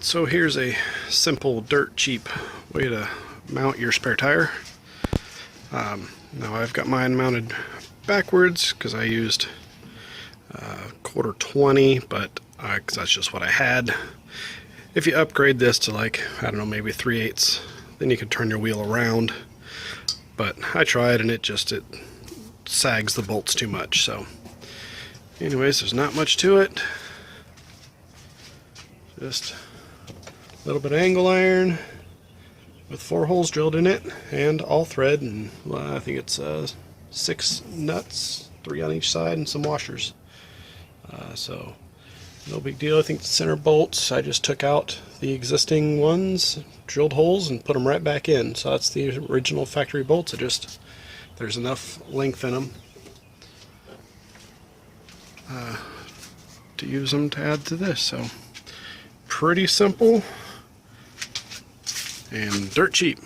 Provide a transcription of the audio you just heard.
So here's a simple, dirt cheap way to mount your spare tire. Now I've got mine mounted backwards because I used quarter 20, but cause that's just what I had. If you upgrade this to, like, I don't know, maybe 3/8, then you can turn your wheel around. But I tried and it sags the bolts too much. So anyways, there's not much to it. Just a little bit of angle iron with 4 holes drilled in it, and all thread, and well, I think it's 6 nuts, 3 on each side, and some washers. So no big deal. I think the center bolts, I just took out the existing ones, drilled holes, and put them right back in. So that's the original factory bolts. There's enough length in them to use them to add to this. So pretty simple and dirt cheap.